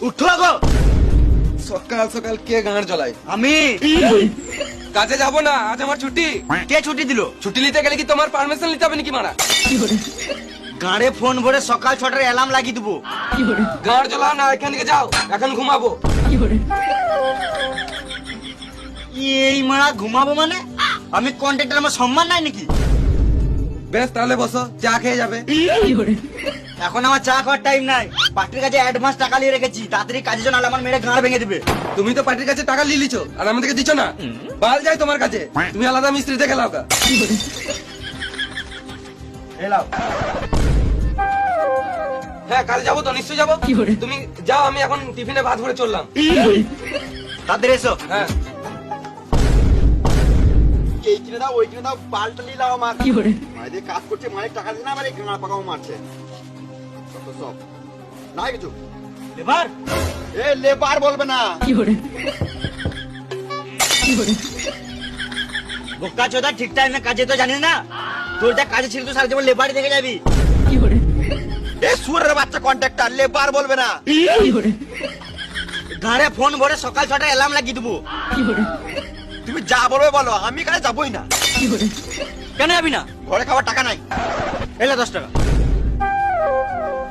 উঠো গো। সকাল সকাল কে গাঁড় জ্বলায়? আমি। কাজে যাবো না, আজ আমার ছুটি। কে ছুটি দিল? ছুটি নিতে গেলে কি তোমার পারমিশন নিতে হবে নাকি মারা? গাড়ে ফোন ভরে সকাল 6টার অ্যালার্ম লাগিয়ে দেবো। গাঁড় জ্বলাও না, এখান থেকে যাও, এখন ঘুমাবো। এই মারা ঘুমাবো মানে? আমি কন্ট্রাক্টর, আমার সম্মান নাই নাকি? বেশ তাহলে বসো, চা খেয়ে যাবে। এখন আমার চা খাওয়ার টাইম নাই। পার্টির কাছে অ্যাডভান্স টাকা নিয়ে রেখেছি, তাড়াতাড়ি কাজে জন্য আমার মেরে গাঁড় ভেঙে দিবে। তুমি তো পার্টির কাছে টাকা নিয়ে লিছো আর আমাদেরকে দিচ্ছ না। বাল যাই তোমার কাছে, তুমি আলাদা মিস্ত্রি দেখে লাও গা। এলাও। হ্যাঁ কাজে যাবো তো, নিশ্চয়ই যাবো। তুমি যাও, আমি এখন টিফিনে ভাত ভরে চললাম। তাড়াতাড়ি এসো। হ্যাঁ এই কিনে দাও, ওই কিনে দাও, পাল্টা নিয়ে দাও আমার। মায়েদের কাজ করছে, মায়ের টাকা দিয়ে না আমার এই গাঁড়া পাকাও মারছে। কত সব নাই কিছু। এবার এ লেবার বলবে না। বোকা চোদা, ঠিক টাইমে কাজে তো জানিস না। তোর যা কাজে ছিল তো সারা জীবন লেবারই দেখে যাবি। এ সুরের বাচ্চা কন্ট্রাক্টর, লেবার বলবে না। গাড়ে ফোন ভরে সকাল 6টার অ্যালার্ম লাগিয়ে দেবো। তুমি যা বলবে বলো, আমি কাজে যাবোই না। কেন যাবি না? ঘরে খাওয়ার টাকা নাই। এলে 10 টাকা।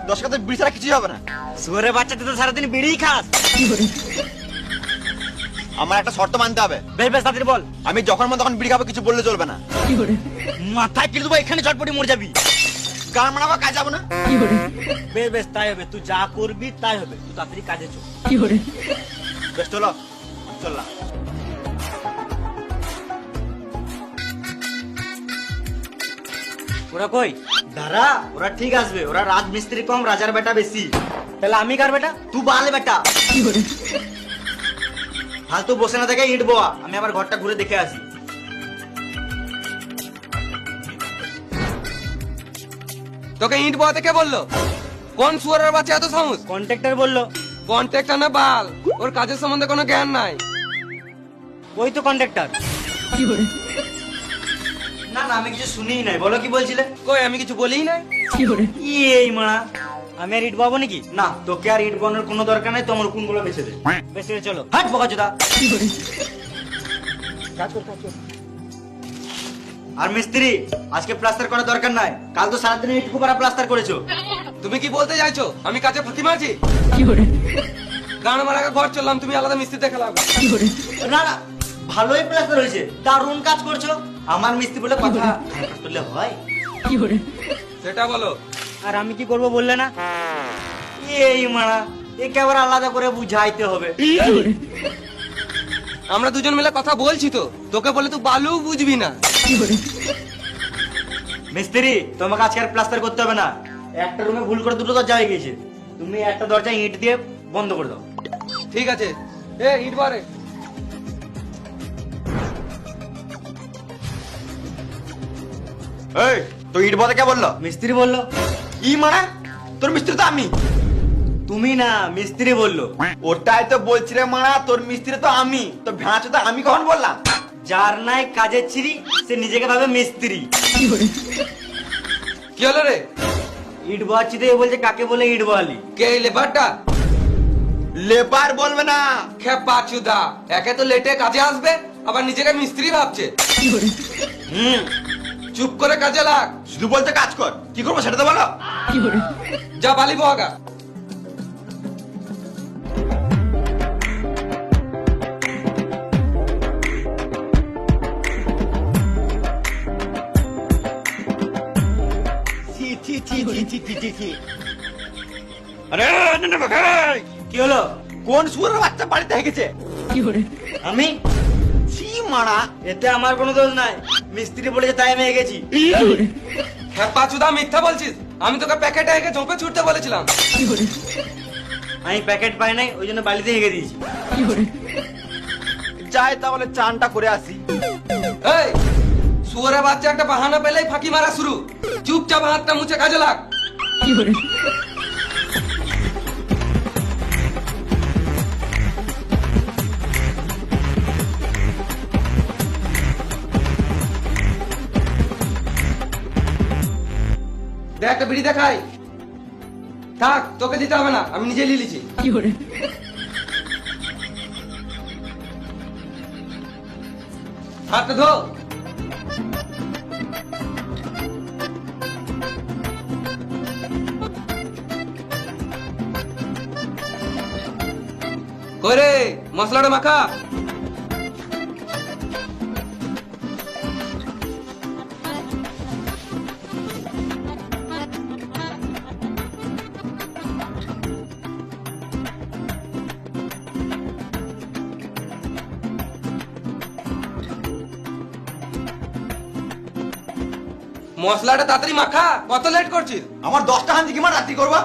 10 টাকা তো বিড়ি ছাড়া কিছুই হবে না। শুয়ারের বাচ্চা, তুই তো সারাদিন বিড়িই খাস। আমার একটা শর্ত মানতে হবে। বেশ বেশ তাড়াতাড়ি বল। আমি যখন মন তখন বিড়ি খাবো, কিছু বললে চলবে না। মাথায় কিনে দেবো, এখানে চটপটি মরে যাবি। গান মানাবো, কাজ যাবো না। বেশ বেশ তাই হবে, তুই যা করবি তাই হবে। তুই তাড়াতাড়ি কাজে চল। বেশ চলো, চললাম। ওরা কই? দাঁড়া, ওরা ঠিক আসবে। ওরা রাজমিস্ত্রি কম, রাজার বেটা বেশি। তাহলে আমি কার বেটা? তুই বাল বেটা। ফালতু বসে না থেকে ইট বোয়া, আমি আবার ঘরটা ঘুরে দেখে আসি। তোকে ইট বাওয়াতে কে বললো? কোন সুয়ারের বাচ্চা এত সাহস? কন্ট্রাক্টর বললো। কন্ট্রাক্টর না বাল, ওর কাজের সম্বন্ধে কোনো জ্ঞান নাই। ওই তো কন্ট্রাক্টর। না না, আমি কিছু শুনিই নাই। বলো কি বলছিলে? কই আমি কিছু বলিই নাই। এই মারা, আমি আর ইট বাবো নাকি? না, তোকে আর ইট বানোর কোনো দরকার নাই। তোমার কোনগুলো বেছে দে। বেছে দে, চলো। হাট বোকা চোদা। আর মিস্ত্রি, আজকে প্লাস্টার করার দরকার নাই। কাল তো সারাদিন ইটকু পারা প্লাস্টার করেছো। তুমি কি বলতে চাইছো আমি কাজে ফাঁকি মারছি? গান মারা ঘর চললাম, তুমি আলাদা মিস্ত্রি দেখে লাও। না না, ভালোই প্লাস্টার হয়েছে, দারুণ কাজ করছো। আমার মিস্ত্রি বলে কথা খারাপ করলে হয়? সেটা বলো। আর আমি কি করব বললে না? এই মারা, একে আবার আলাদা করে বুঝাইতে হবে। আমরা দুজন মিলে কথা বলছি তো, তোকে বলে তুই বালু বুঝবি না। মিস্ত্রি, তোমাকে আজকে আর প্লাস্টার করতে হবে না। একটা রুমে ভুল করে দুটো দরজা হয়ে গেছে। তুমি একটা দরজা ইট দিয়ে বন্ধ করে দাও। ঠিক আছে, এ ইট বারে। এই তো ইট বলতে কে বললো? মিস্ত্রি বললো। ই মানে তোর মিস্ত্রি তো আমি। তুমি না, মিস্ত্রি বললো। ওটাই তো বলছি রে মারা, তোর মিস্ত্রি তো আমি। তো ভেড়াচো তো আমি কখন বললাম? যার নাই কাজের ছিরি, সে নিজেকে ভাবে মিস্ত্রি। কি হলো রে? ইট বাচ্চি দিয়ে বলছে কাকে বলে ইট বালি। কে এই লেবারটা? লেবার বলবে না। খেপা চুদা, একে তো লেটে কাজে আসবে, আবার নিজেকে মিস্ত্রি ভাবছে। চুপ করে কাজে লাগ। শুধু বলতে কাজ কর, কি করবো সেটা তো বলো। যা বালি বহাগা। আরে না, না, ভাই। কি হলো? কোন সুরের বাচ্চা বাড়িতে হেগেছে? আমি? ছি মারা। এতে আমার কোনো দোষ নাই। মিস্ত্রি বলেছে তাই আমি গেছি। খেপা চুদা, মিথ্যা বলছিস। আমি তোকে প্যাকেটে হেগে ঝোপে ছুটতে বলেছিলাম। আমি প্যাকেট পাই নাই, ওই জন্য বালিতে হেগে দিয়েছি। যাই তাহলে চানটা করে আসি। এই সুয়ারে বাচ্চা একটা বাহানা পেলেই ফাঁকি মারা শুরু। চুপচাপ হাতটা মুছে কাজে লাগ। দেখ একটা বিড়ি দেখাই। থাক, তোকে দিতে হবে না, আমি নিজে লিখেছি। হাতটা ধো। করে মশলাটা মাখা। মশলাটা তাড়াতাড়ি মাখা, কত লেট করছিস? আমার 10টা হান্দি কি মা রাত্রি করবা?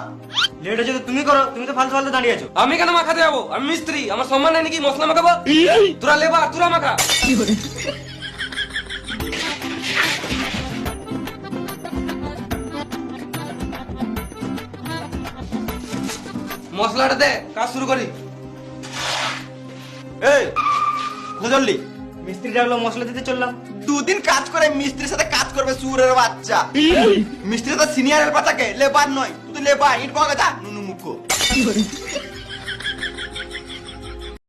লেট হচ্ছে তো তুমি করো, তুমি তো ফালতু ফালতু দাঁড়িয়ে আছো। আমি কেন মাখাতে যাবো? আমি মিস্ত্রি, আমার সম্মান নেই নাকি মশলা মাখাবো? তোরা লেবার, তোরা মাখা। মশলাটা দে, কাজ শুরু করি। এই বুঝলি, মিস্ত্রি ডাকলো, মশলা দিতে চললাম। দুদিন কাজ করে মিস্ত্রির সাথে কাজ করবে সুরের বাচ্চা। মিস্ত্রি তো সিনিয়রের বাচ্চাকে লেবার নয়, তুই লেবার ইট পাওয়া গেছা নুনু মুখো।